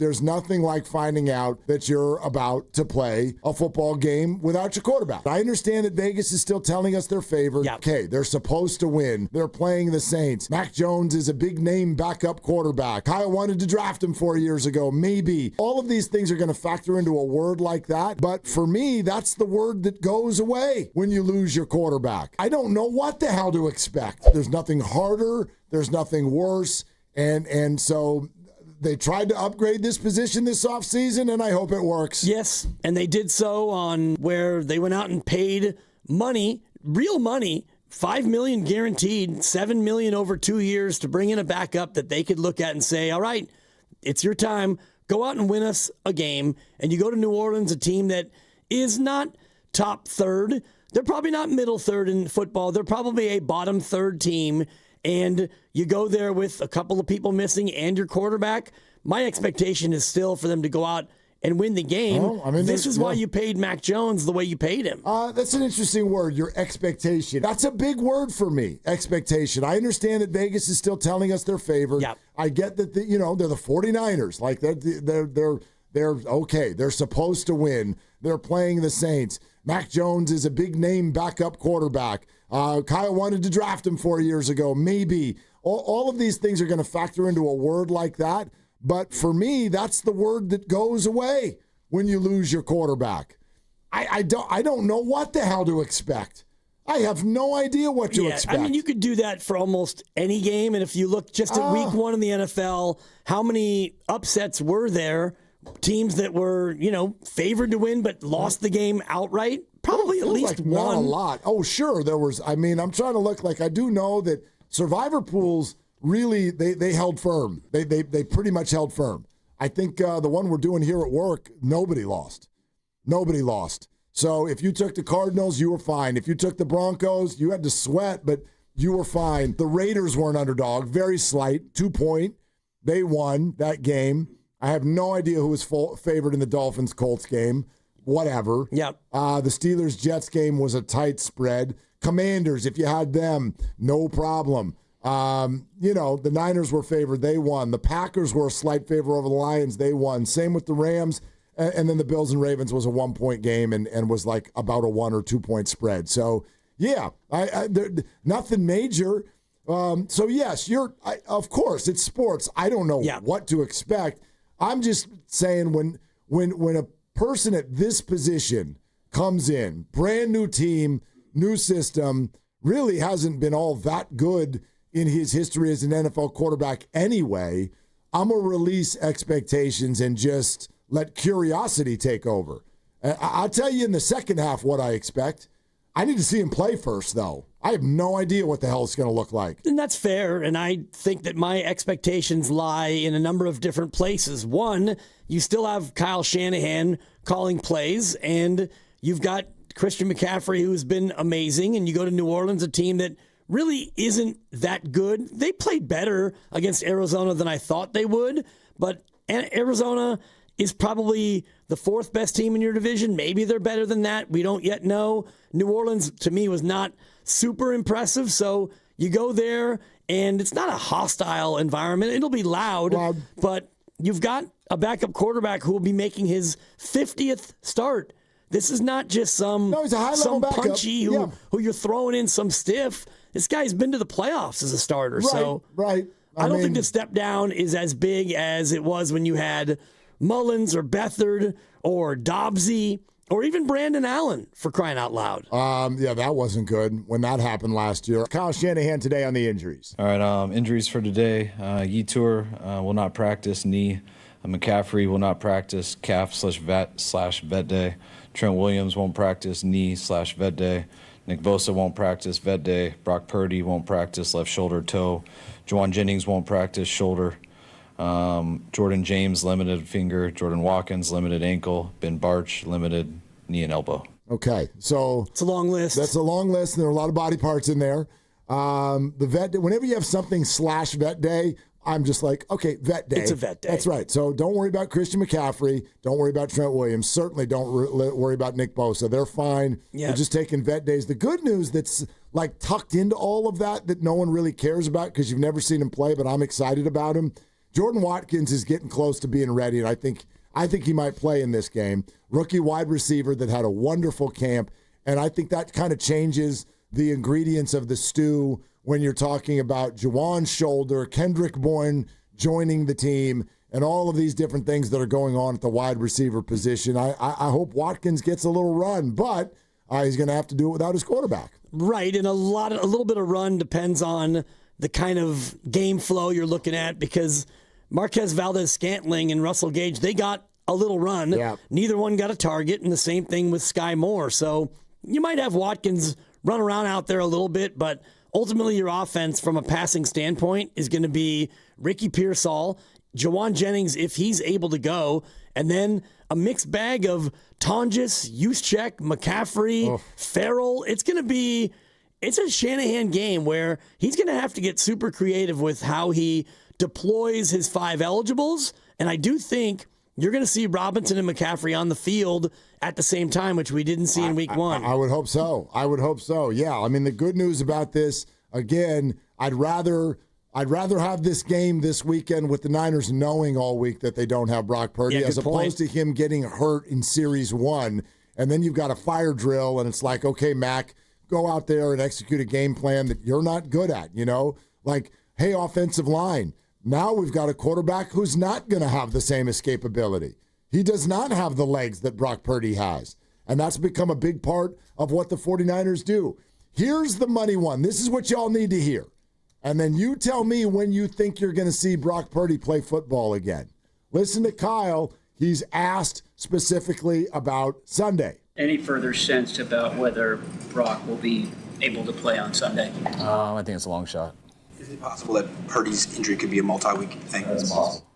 There's nothing like finding out that you're about to play a football game without your quarterback. I understand that Vegas is still telling us they're favored. Yep. Okay, they're supposed to win. They're playing the Saints. Mac Jones is a big-name backup quarterback. Kyle wanted to draft him 4 years ago. Maybe. All of these things are going to factor into a word like that. But for me, that's the word that goes away when you lose your quarterback. I don't know what the hell to expect. There's nothing harder. There's nothing worse. And so they tried to upgrade this position this offseason, and I hope it works. Yes, and they did so on where they went out and paid money, real money, $5 million guaranteed, $7 million over 2 years to bring in a backup that they could look at and say, all right, it's your time. Go out and win us a game. And you go to New Orleans, a team that is not top third. They're probably not middle third in football. They're probably a bottom third team. And you go there with a couple of people missing and your quarterback. My expectation is still for them to go out and win the game. Oh, I mean, this is why you paid Mac Jones the way you paid him. That's an interesting word, your expectation. That's a big word for me, expectation. I understand that Vegas is still telling us they're favored. Yep. I get that they're the 49ers. Like they're okay. They're supposed to win. They're playing the Saints. Mac Jones is a big-name backup quarterback. Kyle wanted to draft him 4 years ago. Maybe. All of these things are going to factor into a word like that. But for me, that's the word that goes away when you lose your quarterback. I don't know what the hell to expect. I have no idea what to expect. I mean, you could do that for almost any game. And if you look just at week one in the NFL, how many upsets were there? Teams that were, favored to win but lost the game outright? Probably at least like one. Not a lot. Oh, sure. There was. I mean, I'm trying to look like I do know that survivor pools really they held firm. They pretty much held firm. I think the one we're doing here at work, nobody lost. Nobody lost. So if you took the Cardinals, you were fine. If you took the Broncos, you had to sweat, but you were fine. The Raiders were an underdog, very slight, 2 point. They won that game. I have no idea who was favored in the Dolphins-Colts game. Whatever. Yep. The Steelers-Jets game was a tight spread. Commanders, if you had them, no problem. The Niners were favored. They won. The Packers were a slight favor over the Lions. They won. Same with the Rams. And then the Bills and Ravens was a 1 point game and was like about a 1 or 2 point spread. So, yeah, nothing major. So, yes, of course, it's sports. I don't know what to expect. I'm just saying when a person at this position comes in, brand new team, new system, really hasn't been all that good in his history as an NFL quarterback anyway, I'm going to release expectations and just let curiosity take over. I'll tell you in the second half what I expect. I need to see him play first, though. I have no idea what the hell it's going to look like. And that's fair, and I think that my expectations lie in a number of different places. One, you still have Kyle Shanahan calling plays, and you've got Christian McCaffrey, who's been amazing, and you go to New Orleans, a team that really isn't that good. They played better against Arizona than I thought they would, but Arizona is probably the fourth best team in your division. Maybe they're better than that. We don't yet know. New Orleans, to me, was not super impressive. So you go there, and it's not a hostile environment. It'll be loud, but you've got a backup quarterback who will be making his 50th start. This is not just some punchy who you're throwing in some stiff. This guy's been to the playoffs as a starter. Right. I don't think the step down is as big as it was when you had Mullins or Beathard or Dobbsy or even Brandon Allen, for crying out loud. That wasn't good when that happened last year. Kyle Shanahan today on the injuries. All right, injuries for today. Yetur will not practice, knee. McCaffrey will not practice, calf/vet day. Trent Williams won't practice, knee/vet day. Nick Bosa won't practice, vet day. Brock Purdy won't practice, left shoulder, toe. Juwan Jennings won't practice, shoulder. Jordan James, limited finger. Jordan Watkins, limited ankle. Ben Barch, limited knee and elbow. Okay, so it's a long list. That's a long list, and there are a lot of body parts in there. The vet, whenever you have something /vet day, I'm just like, okay, vet day. It's a vet day. That's right. So don't worry about Christian McCaffrey. Don't worry about Trent Williams. Certainly don't worry about Nick Bosa. They're fine. Yeah. They're just taking vet days. The good news that's like tucked into all of that no one really cares about because you've never seen him play, but I'm excited about him. Jordan Watkins is getting close to being ready, and I think he might play in this game. Rookie wide receiver that had a wonderful camp, and I think that kind of changes the ingredients of the stew when you're talking about Juwan's shoulder, Kendrick Bourne joining the team, and all of these different things that are going on at the wide receiver position. I hope Watkins gets a little run, but he's going to have to do it without his quarterback. Right, and a little bit of run depends on the kind of game flow you're looking at, because Marquez Valdez-Scantling and Russell Gage, they got a little run. Yeah. Neither one got a target, and the same thing with Sky Moore. So you might have Watkins run around out there a little bit, but ultimately your offense from a passing standpoint is going to be Ricky Pearsall, Jawan Jennings, if he's able to go, and then a mixed bag of Tonjes, Juszczyk, McCaffrey, Farrell. It's a Shanahan game where he's going to have to get super creative with how he deploys his 5 eligibles. And I do think you're going to see Robinson and McCaffrey on the field at the same time, which we didn't see in week 1. I would hope so. Yeah. I mean, the good news about this, again, I'd rather have this game this weekend with the Niners knowing all week that they don't have Brock Purdy, as opposed to him getting hurt in Series 1. And then you've got a fire drill, and it's like, okay, Mac, go out there and execute a game plan that you're not good at, Like, hey, offensive line, now we've got a quarterback who's not going to have the same escapability. He does not have the legs that Brock Purdy has. And that's become a big part of what the 49ers do. Here's the money one. This is what y'all need to hear. And then you tell me when you think you're going to see Brock Purdy play football again. Listen to Kyle. He's asked specifically about Sunday. Any further sense about whether Brock will be able to play on Sunday? I think it's a long shot. Is it possible that Purdy's injury could be a multi-week thing? It's possible.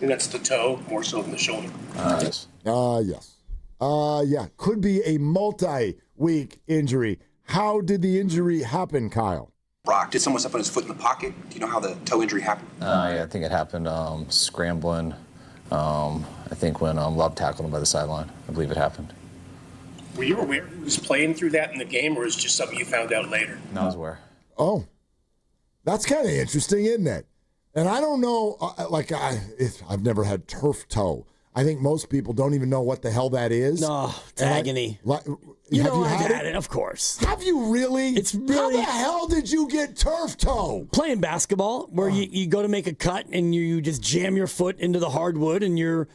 And that's the toe more so than the shoulder. Yes. Yes. Yeah. Could be a multi-week injury. How did the injury happen, Kyle? Brock, did someone step on his foot in the pocket? Do you know how the toe injury happened? Yeah, I think it happened scrambling. I think when Love tackled him by the sideline. I believe it happened. Were you aware he was playing through that in the game, or is it just something you found out later? No, I was aware. Oh, that's kind of interesting, isn't it? And I don't know, I've never had turf toe. I think most people don't even know what the hell that is. No, it's agony. I've had it, of course. Have you really? It's really. How the hell did you get turf toe? Playing basketball, where you go to make a cut and you just jam your foot into the hardwood, and your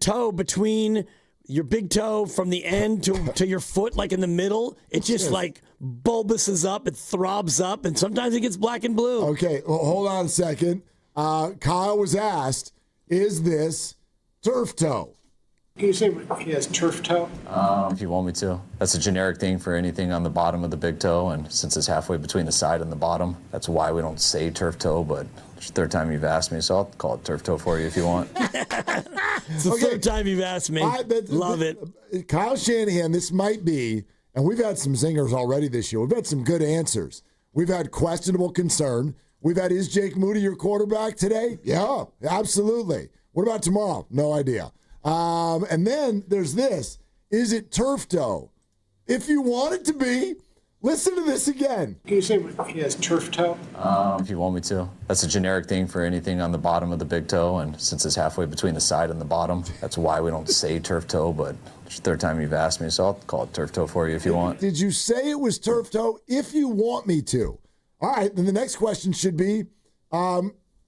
toe between your big toe from the end to your foot, like in the middle, it just like bulbouses up, it throbs up, and sometimes it gets black and blue. Okay, well, hold on a second. Kyle was asked, is this turf toe? Can you say he has turf toe? If you want me to. That's a generic thing for anything on the bottom of the big toe, and since it's halfway between the side and the bottom, that's why we don't say turf toe, but it's the third time you've asked me, so I'll call it turf toe for you if you want. It's the third time you've asked me. Love it. Kyle Shanahan, this might be, and we've had some zingers already this year. We've had some good answers. We've had questionable concern. We've had, is Jake Moody your quarterback today? Yeah, absolutely. What about tomorrow? No idea. And then there's this. Is it turf toe? If you want it to be, listen to this again. Can you say he has turf toe? If you want me to. That's a generic thing for anything on the bottom of the big toe, and since it's halfway between the side and the bottom, that's why we don't say turf toe, but it's the third time you've asked me, so I'll call it turf toe for you if you want. Did you say it was turf toe? If you want me to. All right, then the next question should be,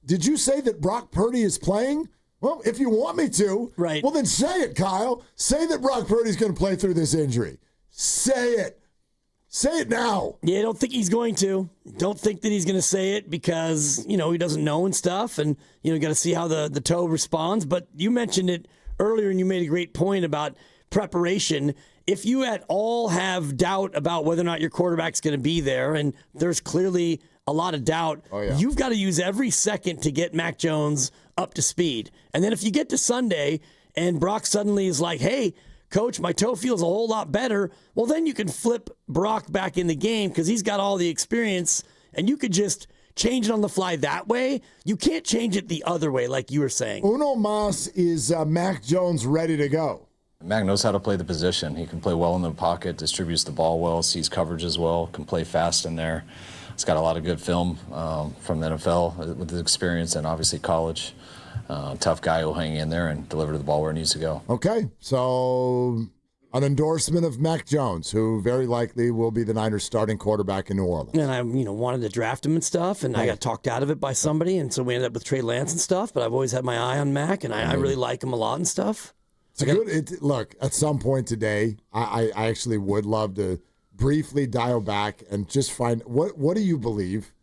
did you say that Brock Purdy is playing? Well, if you want me to, right. Well, then say it, Kyle. Say that Brock Purdy's going to play through this injury. Say it. Say it now. Yeah, I don't think he's going to. Don't think that he's going to say it because, he doesn't know and stuff. And, got to see how the toe responds. But you mentioned it earlier, and you made a great point about preparation. If you at all have doubt about whether or not your quarterback's going to be there, and there's clearly a lot of doubt, you've got to use every second to get Mac Jones up to speed. And then if you get to Sunday and Brock suddenly is like, hey, coach, my toe feels a whole lot better, well, then you can flip Brock back in the game because he's got all the experience, and you could just change it on the fly that way. You can't change it the other way, like you were saying. Uno Mas, is Mac Jones ready to go? Mac knows how to play the position. He can play well in the pocket, distributes the ball well, sees coverages well, can play fast in there. He's got a lot of good film from the NFL with his experience and obviously college. tough guy who'll hang in there and deliver the ball where it needs to go. Okay, so an endorsement of Mac Jones, who very likely will be the Niners' starting quarterback in New Orleans. And I, wanted to draft him and stuff, and I got talked out of it by somebody, and so we ended up with Trey Lance and stuff. But I've always had my eye on Mac, and I really like him a lot and stuff. It's good. Look, at some point today, I actually would love to briefly dial back and just find what do you believe?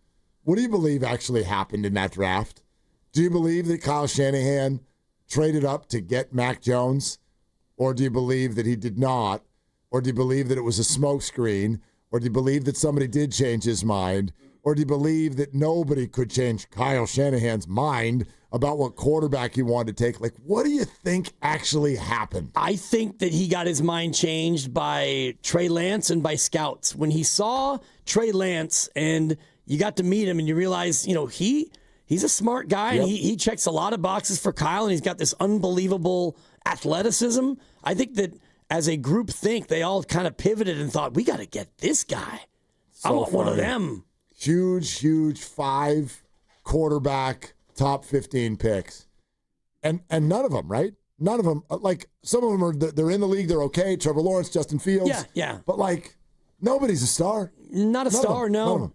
What do you believe actually happened in that draft? Do you believe that Kyle Shanahan traded up to get Mac Jones? Or do you believe that he did not? Or do you believe that it was a smokescreen? Or do you believe that somebody did change his mind? Or do you believe that nobody could change Kyle Shanahan's mind about what quarterback he wanted to take? Like, what do you think actually happened? I think that he got his mind changed by Trey Lance and by scouts. When he saw Trey Lance and you got to meet him and you realize, he's a smart guy, and he checks a lot of boxes for Kyle, and he's got this unbelievable athleticism. I think that as a group they all kind of pivoted and thought, we got to get this guy. I want one of them. Huge 5 quarterback top 15 picks. And none of them, right? None of them. Like, some of them they're in the league, they're okay. Trevor Lawrence, Justin Fields. Yeah. But, nobody's a star. Not a star, no.